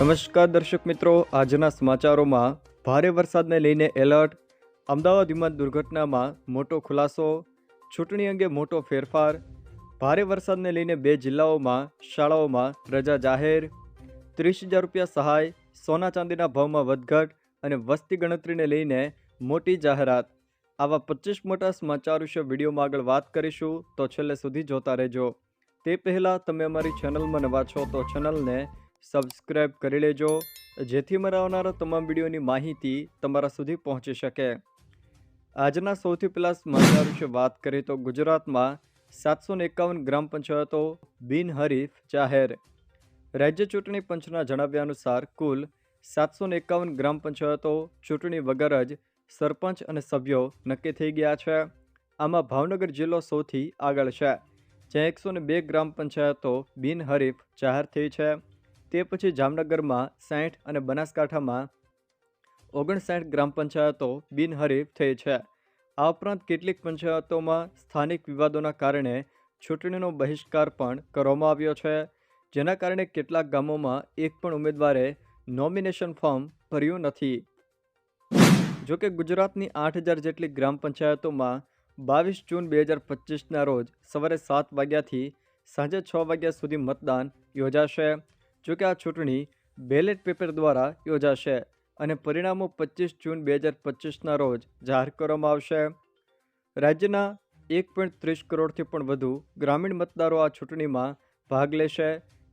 નમસ્કાર દર્શક મિત્રો, આજના સમાચારોમાં ભારે વરસાદને લઈને એલર્ટ, અમદાવાદ વિમાન દુર્ઘટનામાં મોટો ખુલાસો, ચૂંટણી અંગે મોટો ફેરફાર, ભારે વરસાદને લઈને 2 જિલ્લાઓમાં શાળાઓમાં રજા જાહેર, 30,000 રૂપિયા સહાય, સોના ચાંદીના ભાવમાં વધઘટ અને વસ્તી ગણતરીને લઈને મોટી જાહેરાત. આવા 25 મોટા સમાચાર વિશે વિડીયોમાં આગળ વાત કરીશું, તો છેલ્લે સુધી જોતા રહેજો. તે પહેલાં તમે અમારી ચેનલમાં નવા છો તો ચેનલને સબસ્ક્રાઇબ કરી લેજો, જેથી મારા આવનારા તમામ વિડીયોની માહિતી તમારા સુધી પહોંચી શકે. આજના સૌથી પહેલા સમાચાર વિશે વાત કરીએ તો ગુજરાતમાં 751 ગ્રામ પંચાયતો બિનહરીફ જાહેર. રાજ્ય ચૂંટણી પંચના જણાવ્યા અનુસાર કુલ 751 ગ્રામ પંચાયતો ચૂંટણી વગર જ સરપંચ અને સભ્યો નક્કી થઈ ગયા છે. આમાં ભાવનગર જિલ્લો સૌથી આગળ છે, જ્યાં 102 ગ્રામ પંચાયતો બિનહરીફ જાહેર થઈ છે. તે પછી જામનગરમાં 60 અને બનાસકાંઠામાં 59 ગ્રામ પંચાયતો બિનહરીફ થઈ છે. આ ઉપરાંત કેટલીક પંચાયતોમાં સ્થાનિક વિવાદોના કારણે ચૂંટણીનો બહિષ્કાર પણ કરવામાં આવ્યો છે, જેના કારણે કેટલાક ગામોમાં એક પણ ઉમેદવારે નોમિનેશન ફોર્મ ભર્યું નથી. જોકે ગુજરાતની 8,000 જેટલી ગ્રામ પંચાયતોમાં 22 જૂન 2025ના રોજ સવારે 7 વાગ્યાથી સાંજે 6 વાગ્યા સુધી મતદાન યોજાશે. જોકે આ ચૂંટણી બેલેટ પેપર દ્વારા યોજાશે અને પરિણામો 25 જૂન 2025ના રોજ જાહેર કરવામાં આવશે. રાજ્યના 1.30 કરોડથી પણ વધુ ગ્રામીણ મતદારો આ ચૂંટણીમાં ભાગ લેશે,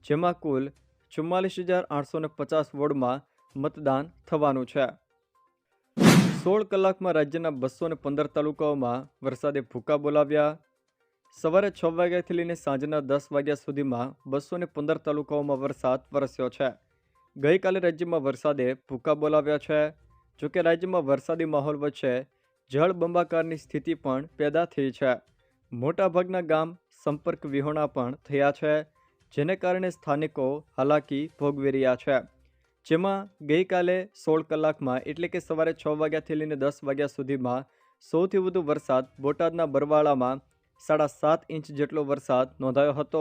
જેમાં કુલ 44,850 વોર્ડમાં મતદાન થવાનું છે. 16 કલાકમાં રાજ્યના 215 તાલુકાઓમાં વરસાદે ભૂકા બોલાવ્યા. સવારે 6 વાગ્યાથી લઈને સાંજના 10 વાગ્યા સુધીમાં 215 તાલુકાઓમાં વરસાદ વરસ્યો છે. ગઈકાલે રાજ્યમાં વરસાદે ભૂકા બોલાવ્યા છે. જોકે રાજ્યમાં વરસાદી માહોલ વચ્ચે જળબંબાકારની સ્થિતિ પણ પેદા થઈ છે. મોટાભાગના ગામ સંપર્ક વિહોણા પણ થયા છે, જેને કારણે સ્થાનિકો હાલાકી ભોગવી રહ્યા છે. જેમાં ગઈકાલે 16 કલાકમાં એટલે કે સવારે 6 વાગ્યાથી લઈને 10 વાગ્યા સુધીમાં સૌથી વધુ વરસાદ બોટાદના બરવાળામાં 7.5 ઇંચ જેટલો વરસાદ નોંધાયો હતો,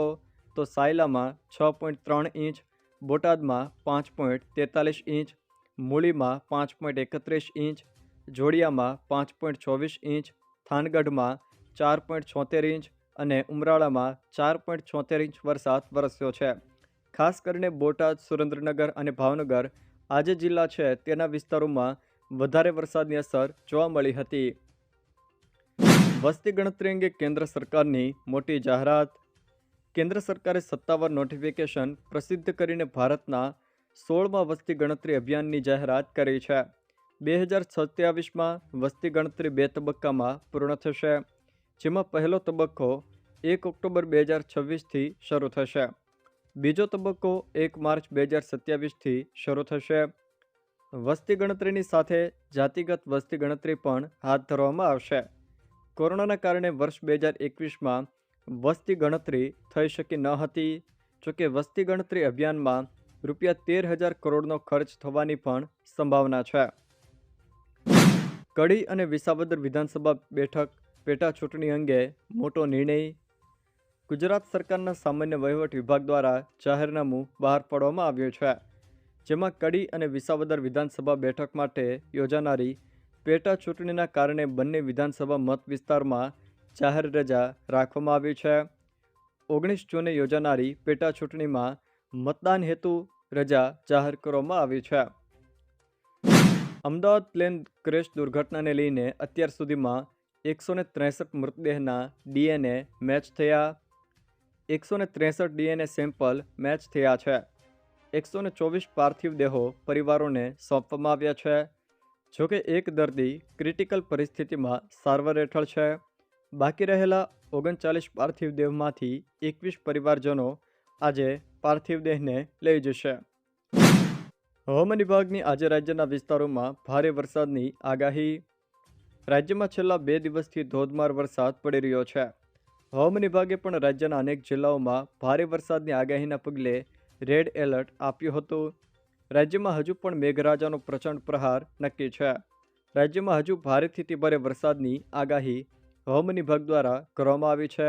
તો સાયલામાં 6.3 ઇંચ, બોટાદમાં 5.43 ઇંચ, મૂળીમાં 5.31 ઇંચ, જોડિયામાં 5.24 ઇંચ, થાનગઢમાં 4.76 ઇંચ અને ઉમરાળામાં 4.76 ઇંચ વરસાદ વરસ્યો છે. ખાસ કરીને બોટાદ, સુરેન્દ્રનગર અને ભાવનગર આ જે જિલ્લા છે તેના વિસ્તારોમાં વધારે વરસાદની અસર જોવા મળી હતી. વસ્તી ગણતરી અંગે કેન્દ્ર સરકારની મોટી જાહેરાત. કેન્દ્ર સરકારે સત્તાવાર નોટિફિકેશન પ્રસિદ્ધ કરીને ભારતના 16મા વસ્તી ગણતરી અભિયાનની જાહેરાત કરી છે. 2027માં વસ્તી ગણતરી 2 તબક્કામાં પૂર્ણ થશે, જેમાં પહેલો તબક્કો 1 ઓક્ટોબર 2026થી શરૂ થશે. બીજો તબક્કો 1 માર્ચ 2027થી શરૂ થશે. વસ્તી ગણતરીની સાથે જાતિગત વસ્તી ગણતરી પણ હાથ ધરવામાં આવશે. કોરોનાના કારણે વર્ષ 2021માં વસ્તી ગણતરી થઈ શકી ન હતી. જોકે વસ્તી ગણતરી અભિયાનમાં ₹13,000 કરોડનો ખર્ચ થવાની પણ સંભાવના છે. કડી અને વિસાવદર વિધાનસભા બેઠક પેટા ચૂંટણી અંગે મોટો નિર્ણય. ગુજરાત સરકારના સામાન્ય વહીવટ વિભાગ દ્વારા જાહેરનામું બહાર પાડવામાં આવ્યું છે, જેમાં કડી અને વિસાવદર વિધાનસભા બેઠક માટે યોજાનારી પેટા ચૂંટણીના કારણે બંને વિધાનસભા મત વિસ્તારમાં જાહેર રજા રાખવામાં આવી છે. 19 જૂને યોજાનારી પેટા ચૂંટણીમાં મતદાન હેતુ રજા જાહેર કરવામાં આવી છે. અમદાવાદ પ્લેન ક્રેશ દુર્ઘટનાને લઈને અત્યાર સુધીમાં 163 મૃતદેહના DNA મેચ થયા. 163 DNA સેમ્પલ મેચ થયા છે. 124 પાર્થિવ દેહો પરિવારોને સોંપવામાં આવ્યા છે. જોકે એક દર્દી ક્રિટિકલ પરિસ્થિતિમાં સારવાર હેઠળ છે. બાકી રહેલા 39 પાર્થિવ દેહમાંથી 21 પરિવારજનો આજે પાર્થિવ દેહને લઈ જશે. હવામાન વિભાગની આજે રાજ્યના વિસ્તારોમાં ભારે વરસાદની આગાહી. રાજ્યમાં છેલ્લા 2 દિવસથી ધોધમાર વરસાદ પડી રહ્યો છે. હવામાન વિભાગે પણ રાજ્યના અનેક જિલ્લાઓમાં ભારે વરસાદની આગાહીના પગલે રેડ એલર્ટ આપ્યું હતું. રાજ્યમાં હજુ પણ મેઘરાજાનો પ્રચંડ પ્રહાર નક્કી છે. રાજ્યમાં હજુ ભારેથી અતિભારે વરસાદની આગાહી હવામાન વિભાગ દ્વારા કરવામાં આવી છે.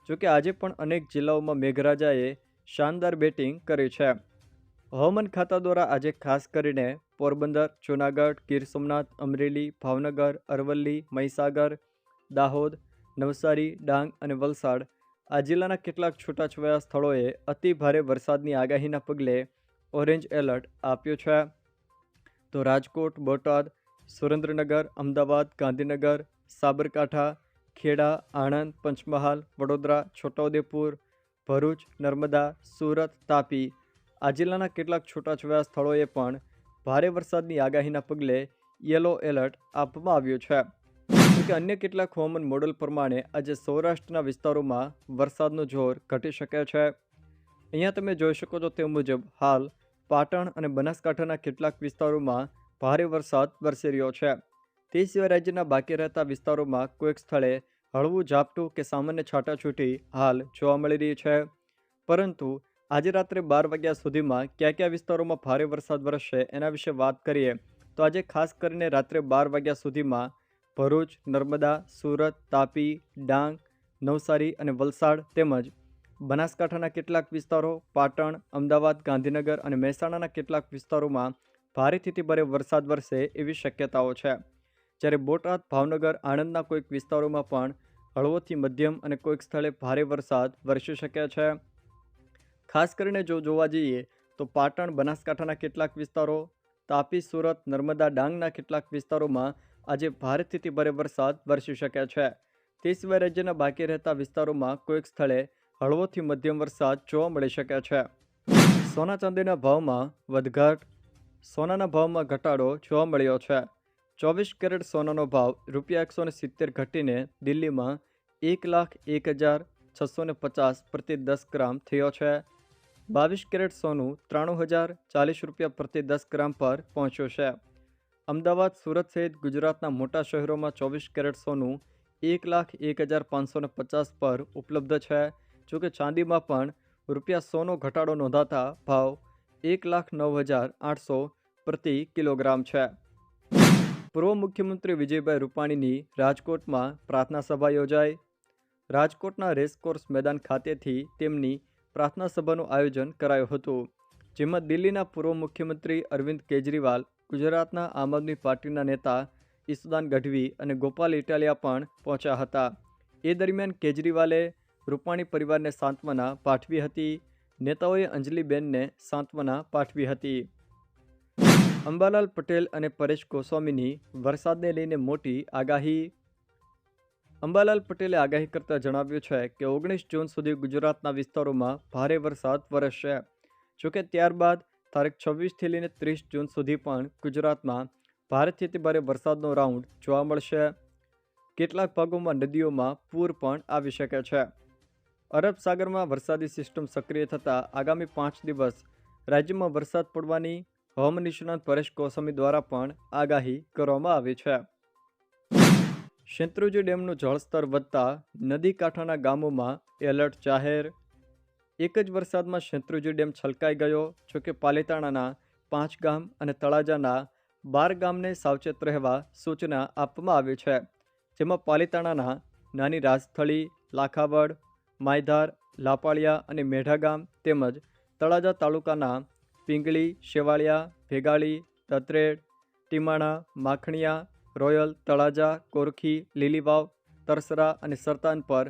જોકે આજે પણ અનેક જિલ્લાઓમાં મેઘરાજાએ શાનદાર બેટિંગ કરી છે. હવામાન ખાતા દ્વારા આજે ખાસ કરીને પોરબંદર, જૂનાગઢ, ગીર સોમનાથ, અમરેલી, ભાવનગર, અરવલ્લી, મહીસાગર, દાહોદ, નવસારી, ડાંગ અને વલસાડ આ જિલ્લાના કેટલાક છૂટાછવાયા સ્થળોએ અતિ ભારે વરસાદની આગાહીના પગલે ઓરેન્જ એલર્ટ આપ્યું છે. તો રાજકોટ, બોટાદ, સુરેન્દ્રનગર, અમદાવાદ, ગાંધીનગર, સાબરકાંઠા, ખેડા, આણંદ, પંચમહાલ, વડોદરા, છોટાઉદેપુર, ભરૂચ, નર્મદા, સુરત, તાપી આ જિલ્લાના કેટલાક છૂટાછવાયા સ્થળોએ પણ ભારે વરસાદની આગાહીના પગલે યલો એલર્ટ આપવામાં આવ્યું છે. જોકે અન્ય કેટલાક હવામાન મોડેલ પ્રમાણે આજે સૌરાષ્ટ્રના વિસ્તારોમાં વરસાદનું જોર ઘટી શકે છે. અહીંયા તમે જોઈ શકો છો તે મુજબ હાલ પાટણ અને બનાસકાંઠાના કેટલાક વિસ્તારોમાં ભારે વરસાદ વરસી રહ્યો છે. તે સિવાય રાજ્યના બાકી રહેતા વિસ્તારોમાં કોઈક સ્થળે હળવું ઝાપટું કે સામાન્ય છાંટાછૂટી હાલ જોવા મળી રહી છે. પરંતુ આજે રાત્રે 12 વાગ્યા સુધીમાં કયા કયા વિસ્તારોમાં ભારે વરસાદ વરસશે એના વિશે વાત કરીએ તો આજે ખાસ કરીને રાત્રે 12 વાગ્યા સુધીમાં ભરૂચ, નર્મદા, સુરત, તાપી, ડાંગ, નવસારી અને વલસાડ તેમજ બનાસકાંઠાના કેટલાક વિસ્તારો, પાટણ, અમદાવાદ, ગાંધીનગર અને મહેસાણાના કેટલાક વિસ્તારોમાં ભારેથી અતિ ભારે વરસાદ વરસે એવી શક્યતાઓ છે. જ્યારે બોટાદ, ભાવનગર, આણંદના કોઈક વિસ્તારોમાં પણ હળવોથી મધ્યમ અને કોઈક સ્થળે ભારે વરસાદ વરસી શકે છે. ખાસ કરીને જો જોવા જઈએ તો પાટણ, બનાસકાંઠાના કેટલાક વિસ્તારો, તાપી, સુરત, નર્મદા, ડાંગના કેટલાક વિસ્તારોમાં આજે ભારેથી અતિ ભારે વરસાદ વરસી શકે છે. તે સિવાય રાજ્યના બાકી રહેતા વિસ્તારોમાં કોઈક સ્થળે હળવોથી મધ્યમ વરસાદ જોવા મળી શકે છે. સોના ચાંદીના ભાવમાં વધઘટ. સોનાના ભાવમાં ઘટાડો જોવા મળ્યો છે. 24 કેરેટ સોનાનો ભાવ ₹170 ઘટીને દિલ્હીમાં 1,01,650 પ્રતિ 10 ગ્રામ થયો છે. 22 કેરેટ સોનું ₹93,040 પ્રતિ 10 ગ્રામ પર પહોંચ્યું છે. અમદાવાદ, સુરત સહિત ગુજરાતના મોટા શહેરોમાં 24 કેરેટ સોનું 1,01,550 પર ઉપલબ્ધ છે. જોકે ચાંદીમાં પણ ₹100નો ઘટાડો નોંધાતા ભાવ 1,09,800 પ્રતિ કિલોગ્રામ છે. પૂર્વ મુખ્યમંત્રી વિજયભાઈ રૂપાણીની રાજકોટમાં પ્રાર્થના સભા યોજાઈ. રાજકોટના રેસકોર્સ મેદાન ખાતેથી તેમની પ્રાર્થના સભાનું આયોજન કરાયું હતું. જેમાં દિલ્હીના પૂર્વ મુખ્યમંત્રી અરવિંદ કેજરીવાલ, ગુજરાતના આમ આદમી પાર્ટીના નેતા ઈસુદાન ગઢવી અને ગોપાલ ઇટાલિયા પણ પહોંચ્યા હતા. એ દરમિયાન કેજરીવાલે રૂપાણી પરિવારને સાંત્વના પાઠવી હતી. નેતાઓએ અંજલિબેનને સાંત્વના પાઠવી હતી. અંબાલાલ પટેલ અને પરેશ ગોસ્વામીની વરસાદને લઈને મોટી આગાહી. અંબાલાલ પટેલે આગાહી કરતા જણાવ્યું છે કે 19 જૂન સુધી ગુજરાતના વિસ્તારોમાં ભારે વરસાદ વરસશે. જોકે ત્યારબાદ તારીખ 26થી લઈને 30 જૂન સુધી પણ ગુજરાતમાં ભારેથી અતિ ભારે વરસાદનો રાઉન્ડ જોવા મળશે. કેટલાક ભાગોમાં નદીઓમાં પૂર પણ આવી શકે છે. અરબ સાગરમાં વરસાદી સિસ્ટમ સક્રિય થતાં આગામી 5 દિવસ રાજ્યમાં વરસાદ પડવાની હવામાન નિષ્ણાત પરેશ ગોસ્વામી દ્વારા પણ આગાહી કરવામાં આવી છે. શેત્રુંજી ડેમનું જળસ્તર વધતા નદી કાંઠાના ગામોમાં એલર્ટ જાહેર. એક જ વરસાદમાં શેત્રુંજી ડેમ છલકાઈ ગયો. જોકે પાલીતાણાના 5 ગામ અને તળાજાના 12 ગામને સાવચેત રહેવા સૂચના આપવામાં આવી છે. જેમાં પાલીતાણાના નાની રાજસ્થળી, લાખાવડ, માયધાર, લાપાળિયા અને મેઢા ગામ તેમજ તળાજા તાલુકાના પિંગળી, શેવાળિયા, ભેગાળી, દત્રેડ, ટીમાણા, માખણીયા, રોયલ, તળાજા, કોરખી, લીલીવાવ, તરસરા અને સરતાન પર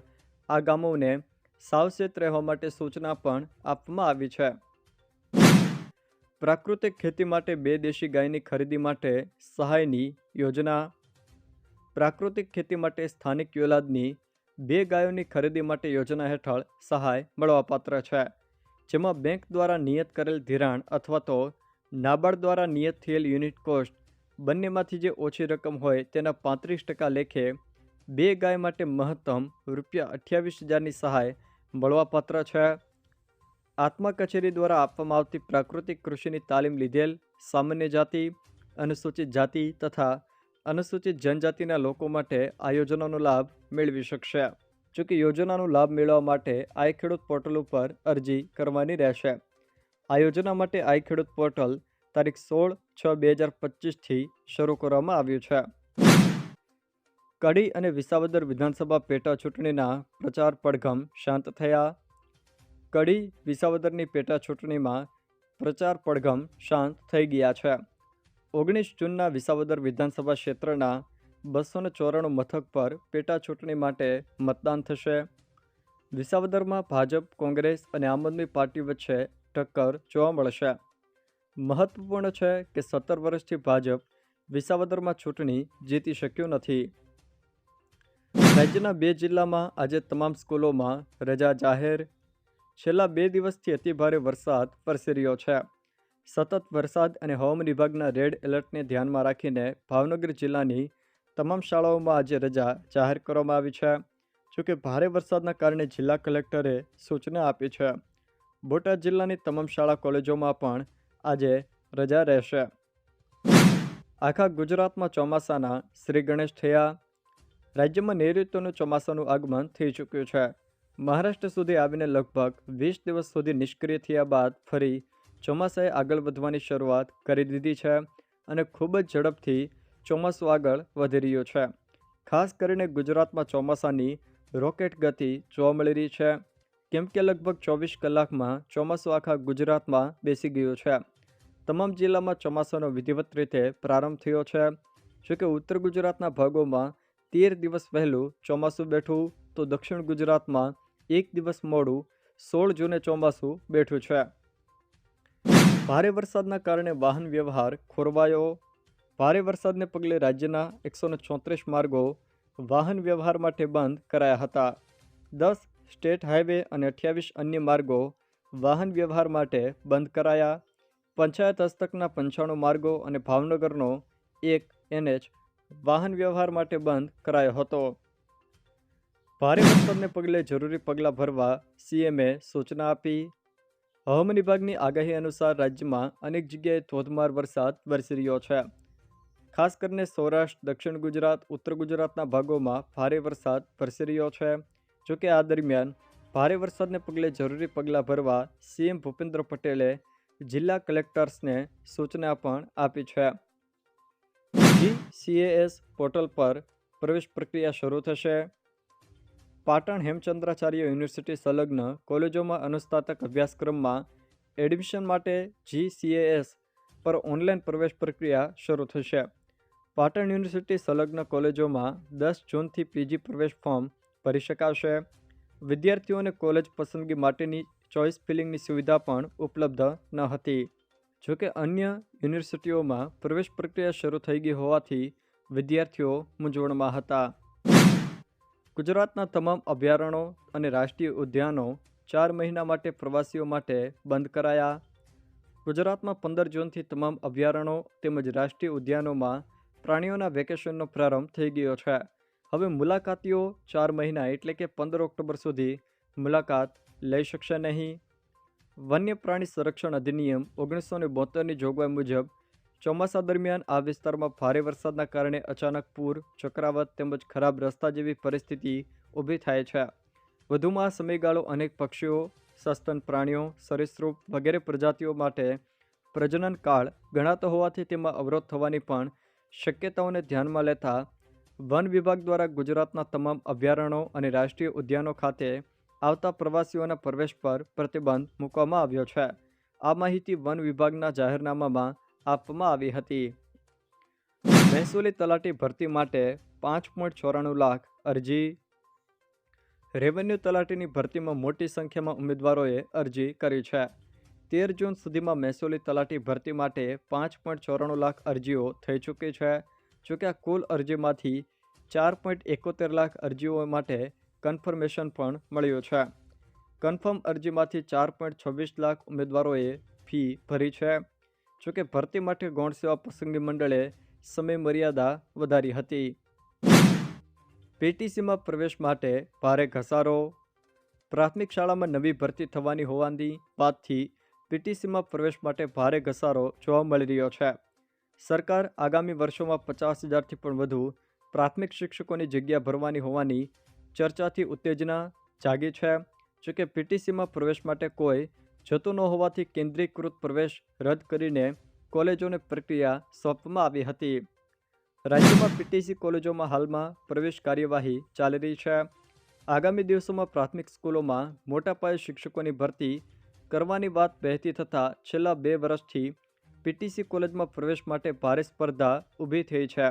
આ ગામોને સાવચેત રહેવા માટે સૂચના પણ આપવામાં આવી છે. પ્રાકૃતિક ખેતી માટે 2 દેશી ગાયની ખરીદી માટે સહાયની યોજના. પ્રાકૃતિક ખેતી માટે સ્થાનિક યોલાદની 2 ગાયોની ખરીદી માટે યોજના હેઠળ સહાય મળવાપાત્ર છે. જેમાં બેંક દ્વારા નિયત કરેલ ધિરાણ અથવા તો નાબાર્ડ દ્વારા નિયત થયેલ યુનિટ કોસ્ટ બંનેમાંથી જે ઓછી રકમ હોય તેના 35% લેખે 2 ગાય માટે મહત્તમ ₹28,000ની સહાય મળવાપાત્ર છે. આત્મા કચેરી દ્વારા આપવામાં આવતી પ્રાકૃતિક કૃષિની તાલીમ લીધેલ સામાન્ય જાતિ, અનુસૂચિત જાતિ તથા અનુસૂચિત જનજાતિના લોકો માટે આ યોજનાનો લાભ મેળવી શકશે. જોકે યોજનાનો લાભ મેળવવા માટે આઈ ખેડૂત પોર્ટલ ઉપર અરજી કરવાની રહેશે. આ યોજના માટે આઈ ખેડૂત પોર્ટલ તારીખ 16/6/2025થી શરૂ કરવામાં આવ્યું છે. કડી અને વિસાવદર વિધાનસભા પેટા ચૂંટણીના પ્રચાર પડઘમ શાંત થયા. કડી વિસાવદરની પેટા ચૂંટણીમાં પ્રચાર પડઘમ શાંત થઈ ગયા છે. 19 જૂનના વિસાવદર વિધાનસભા ક્ષેત્રના 294 મથક પર પેટા ચૂંટણી માટે મતદાન થશે. વિસાવદરમાં ભાજપ, કોંગ્રેસ અને આમ આદમી પાર્ટી વચ્ચે ટક્કર જોવા મળશે. મહત્વપૂર્ણ છે કે 17 વર્ષથી ભાજપ વિસાવદરમાં ચૂંટણી જીતી શક્યું નથી. રાજ્યના 2 જિલ્લામાં આજે તમામ સ્કૂલોમાં રજા જાહેર. છેલ્લા 2 દિવસથી અતિભારે વરસાદ વરસી રહ્યો છે. સતત વરસાદ અને હવામાન વિભાગના રેડ એલર્ટને ધ્યાનમાં રાખીને ભાવનગર જિલ્લાની તમામ શાળાઓમાં આજે રજા જાહેર કરવામાં આવી છે. જોકે ભારે વરસાદના કારણે જિલ્લા કલેક્ટરે સૂચના આપી છે. બોટાદ જિલ્લાની તમામ શાળા કોલેજોમાં પણ આજે રજા રહેશે. આખા ગુજરાતમાં ચોમાસાના શ્રી ગણેશ થયા. રાજ્યમાં નૈઋત્યનું ચોમાસાનું આગમન થઈ ચૂક્યું છે. મહારાષ્ટ્ર સુધી આવીને લગભગ 20 દિવસ સુધી નિષ્ક્રિય થયા બાદ ફરી ચોમાસાએ આગળ વધવાની શરૂઆત કરી દીધી છે અને ખૂબ જ ઝડપથી ચોમાસું આગળ વધી રહ્યું છે. ખાસ કરીને ગુજરાતમાં ચોમાસાની રોકેટ ગતિ જોવા મળી રહી છે, કેમ કે લગભગ 24 કલાકમાં ચોમાસું આખા ગુજરાતમાં બેસી ગયું છે. તમામ જિલ્લામાં ચોમાસાનો વિધિવત રીતે પ્રારંભ થયો છે. જોકે ઉત્તર ગુજરાતના ભાગોમાં 13 દિવસ વહેલું ચોમાસું બેઠું તો દક્ષિણ ગુજરાતમાં 1 દિવસ મોડું 16 જૂને ચોમાસું બેઠું છે. ભારે વરસાદના કારણે વાહન વ્યવહાર ખોરવાયો. ભારે વરસાદને પગલે રાજ્યના 134 માર્ગો વાહન વ્યવહાર માટે બંધ કરાયા હતા. 10 સ્ટેટ હાઈવે અને 28 અન્ય માર્ગો વાહન વ્યવહાર માટે બંધ કરાયા. પંચાયત હસ્તકના 95 માર્ગો અને ભાવનગરનો 1 NH વાહન વ્યવહાર માટે બંધ કરાયો હતો. ભારે વરસાદને પગલે જરૂરી પગલાં ભરવા CMએ સૂચના આપી. હવામાન વિભાગની આગાહી અનુસાર રાજ્યમાં અનેક જગ્યાએ ધોધમાર વરસાદ વરસી રહ્યો છે. ખાસ કરીને સૌરાષ્ટ્ર, દક્ષિણ ગુજરાત, ઉત્તર ગુજરાતના ભાગોમાં ભારે વરસાદ વરસી રહ્યો છે. જોકે આ દરમિયાન ભારે વરસાદને પગલે જરૂરી પગલાં ભરવા CM ભૂપેન્દ્ર પટેલે જિલ્લા કલેક્ટર્સને સૂચના પણ આપી છે. GCAS પોર્ટલ પર પ્રવેશ પ્રક્રિયા શરૂ થશે. પાટણ હેમચંદ્રાચાર્ય યુનિવર્સિટી સંલગ્ન કોલેજોમાં અનુસ્નાતક અભ્યાસક્રમમાં એડમિશન માટે GCAS પર ઓનલાઈન પ્રવેશ પ્રક્રિયા શરૂ થશે. પાટણ યુનિવર્સિટી સંલગ્ન કોલેજોમાં 10 જૂનથી PG પ્રવેશ ફોર્મ ભરી શકાશે. વિદ્યાર્થીઓને કોલેજ પસંદગી માટેની ચોઇસ ફિલિંગની સુવિધા પણ ઉપલબ્ધ ન હતી. જોકે અન્ય યુનિવર્સિટીઓમાં પ્રવેશ પ્રક્રિયા શરૂ થઈ ગઈ હોવાથી વિદ્યાર્થીઓ મૂંઝવણમાં હતા. ગુજરાતના તમામ અભયારણ્યો અને રાષ્ટ્રીય ઉદ્યાનો 4 મહિના માટે પ્રવાસીઓ માટે બંધ કરાયા. ગુજરાતમાં 15 જૂનથી તમામ અભયારણ્યો તેમજ રાષ્ટ્રીય ઉદ્યાનોમાં પ્રાણીઓના વેકેશનનો પ્રારંભ થઈ ગયો છે. હવે મુલાકાતીઓ 4 મહિના એટલે કે 15 ઓક્ટોબર સુધી મુલાકાત લઈ શકશે નહીં. વન્ય પ્રાણી સંરક્ષણ અધિનિયમ 1972ની જોગવાઈ મુજબ ચોમાસા દરમિયાન આ વિસ્તારમાં ભારે વરસાદના કારણે અચાનક પૂર, ચક્રાવાત તેમજ ખરાબ રસ્તા જેવી પરિસ્થિતિ ઊભી થાય છે. વધુમાં આ સમયગાળો અનેક પક્ષીઓ, સસ્તન પ્રાણીઓ, સરીસૃપ વગેરે પ્રજાતિઓ માટે પ્રજનન કાળ ગણાતો હોવાથી તેમાં અવરોધ થવાની પણ શક્યતાઓને ધ્યાનમાં લેતા વન વિભાગ દ્વારા ગુજરાતના તમામ અભયારણ્યો અને રાષ્ટ્રીય ઉદ્યાનો ખાતે આવતા પ્રવાસીઓના પ્રવેશ પર પ્રતિબંધ મૂકવામાં આવ્યો છે. આ માહિતી વન વિભાગના જાહેરનામામાં આપવામાં આવી હતી. મહેસૂલી તલાટી ભરતી માટે 5.94 લાખ અરજી. રેવન્યુ તલાટીની ભરતીમાં મોટી સંખ્યામાં ઉમેદવારોએ અરજી કરી છે. 13 જૂન સુધીમાં મહેસૂલી તલાટી ભરતી માટે 5.94 લાખ અરજીઓ થઈ ચૂકી છે. જોકે આ કુલ અરજીમાંથી 4.71 લાખ અરજીઓ માટે કન્ફર્મેશન પણ મળ્યું છે. કન્ફર્મ અરજીમાંથી 4.26 લાખ ઉમેદવારોએ ફી ભરી છે. જોકે ભરતી માટે ગૌણ સેવા પસંદગી મંડળે સમય મર્યાદા વધારી હતી. PTCમાં પ્રવેશ માટે ભારે ઘસારો. પ્રાથમિક શાળામાં નવી ભરતી થવાની હોવાની વાતથી PTCમાં પ્રવેશ માટે ભારે ઘસારો જોવા મળી રહ્યો છે. સરકાર આગામી વર્ષોમાં 50,000થી પણ વધુ પ્રાથમિક શિક્ષકોની જગ્યા ભરવાની હોવાની ચર્ચાથી ઉત્તેજના જાગી છે. જોકે PTCમાં પ્રવેશ માટે કોઈ જતું ન હોવાથી કેન્દ્રીકૃત પ્રવેશ રદ કરીને કોલેજોને પ્રક્રિયા સોંપવામાં આવી હતી. રાજ્યમાં PTC કોલેજોમાં હાલમાં પ્રવેશ કાર્યવાહી ચાલી રહી છે. આગામી દિવસોમાં પ્રાથમિક સ્કૂલોમાં મોટા પાયે શિક્ષકોની ભરતી કરવાની વાત વહેતી થતાં છેલ્લા 2 વર્ષથી પીટીસી કોલેજમાં પ્રવેશ માટે ભારે સ્પર્ધા ઊભી થઈ છે.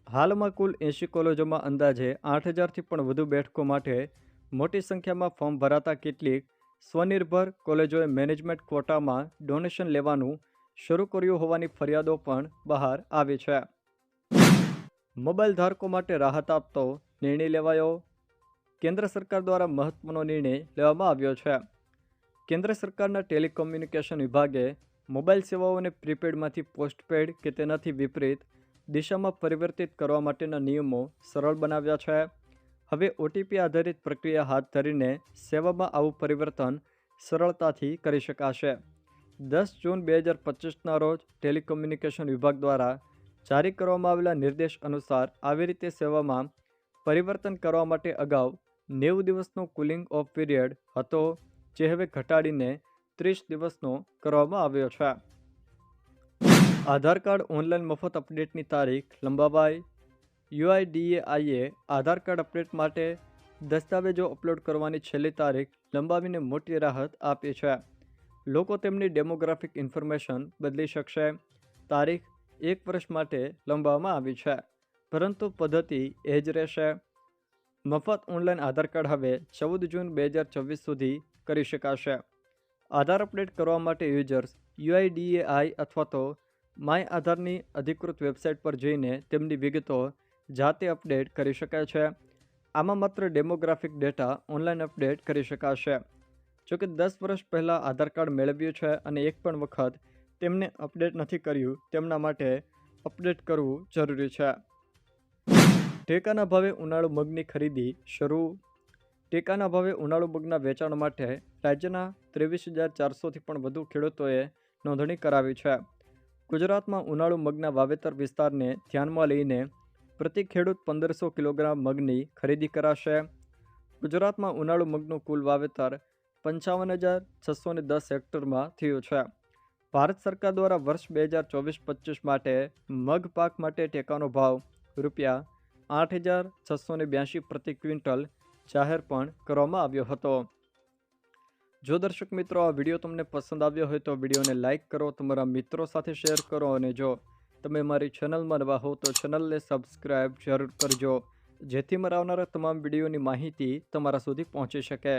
હાલમાં કુલ 80 કોલેજોમાં અંદાજે 8,000થી પણ વધુ બેઠકો માટે મોટી સંખ્યામાં ફોર્મ ભરાતા કેટલીક સ્વનિર્ભર કોલેજોએ મેનેજમેન્ટ ક્વોટામાં ડોનેશન લેવાનું શરૂ કર્યું હોવાની ફરિયાદો પણ બહાર આવી છે. મોબાઈલ ધારકો માટે રાહત આપતો નિર્ણય લેવાયો. કેન્દ્ર સરકાર દ્વારા મહત્વનો નિર્ણય લેવામાં આવ્યો છે. કેન્દ્ર સરકારના ટેલિકોમ્યુનિકેશન વિભાગે મોબાઈલ સેવાઓને પ્રીપેડમાંથી પોસ્ટપેડ કે તેનાથી વિપરીત દિશામાં પરિવર્તિત કરવા માટેના નિયમો સરળ બનાવ્યા છે. હવે ઓટીપી આધારિત પ્રક્રિયા હાથ ધરીને સેવામાં આવું પરિવર્તન સરળતાથી કરી શકાશે. 10 જૂન 2025ના રોજ ટેલિકોમ્યુનિકેશન વિભાગ દ્વારા જારી કરવામાં આવેલા નિર્દેશ અનુસાર આવી રીતે સેવામાં પરિવર્તન કરવા માટે અગાઉ 90 દિવસનો કુલિંગ ઓફ પીરિયડ હતો, જે હવે ઘટાડીને 30 દિવસનો કરવામાં આવ્યો છે. આધાર કાર્ડ ઓનલાઈન મફત અપડેટની તારીખ લંબાવાઈ. યુઆઈડીએઆઈએ આધાર કાર્ડ અપડેટ માટે દસ્તાવેજો અપલોડ કરવાની છેલ્લી તારીખ લંબાવીને મોટી રાહત આપી છે. લોકો તેમની ડેમોગ્રાફિક ઇન્ફોર્મેશન બદલી શકશે. તારીખ 1 વર્ષ માટે લંબાવવામાં આવી છે, પરંતુ પદ્ધતિ એ જ રહેશે. મફત ઓનલાઈન આધાર કાર્ડ હવે 14 જૂન 2024 સુધી કરી શકાશે. આધાર અપડેટ કરવા માટે યુઝર્સ યુઆઈડીએઆઈ અથવા તો માય આધારની અધિકૃત વેબસાઇટ પર જઈને તેમની વિગતો જાતે અપડેટ કરી શકાય છે. આમાં માત્ર ડેમોગ્રાફિક ડેટા ઓનલાઈન અપડેટ કરી શકાશે. જોકે 10 વર્ષ પહેલાં આધાર કાર્ડ મેળવ્યું છે અને એક પણ વખત તેમને અપડેટ નથી કર્યું તેમના માટે અપડેટ કરવું જરૂરી છે. ટેકાના ભાવે ઉનાળુ મગની ખરીદી શરૂ. ટેકાના ભાવે ઉનાળુ મગના વેચાણ માટે રાજ્યના 23,400થી પણ વધુ ખેડૂતોએ નોંધણી કરાવી છે. ગુજરાતમાં ઉનાળુ મગના વાવેતર વિસ્તારને ધ્યાનમાં લઈને પ્રતિ ખેડૂત 1,500 કિલોગ્રામ મગની ખરીદી કરાશે. ગુજરાતમાં ઉનાળુ મગનું કુલ વાવેતર 55,610 હેક્ટરમાં થયું છે. ભારત સરકાર દ્વારા વર્ષ 2024-25 માટે મગ પાક માટે ટેકાનો ભાવ ₹8,682 પ્રતિ ક્વિન્ટલ જાહેર પણ કરવામાં આવ્યો હતો. જો દર્શક મિત્રો આ વિડીયો તમને પસંદ આવ્યો હોય તો વિડીયોને લાઇક કરો, તમારા મિત્રો સાથે શેર કરો અને જો તમે મારી ચેનલમાં નવા હો તો ચેનલને સબસ્ક્રાઈબ જરૂર કરજો, જેથી મારા આવનારા તમામ વિડીયોની માહિતી તમારા સુધી પહોંચી શકે.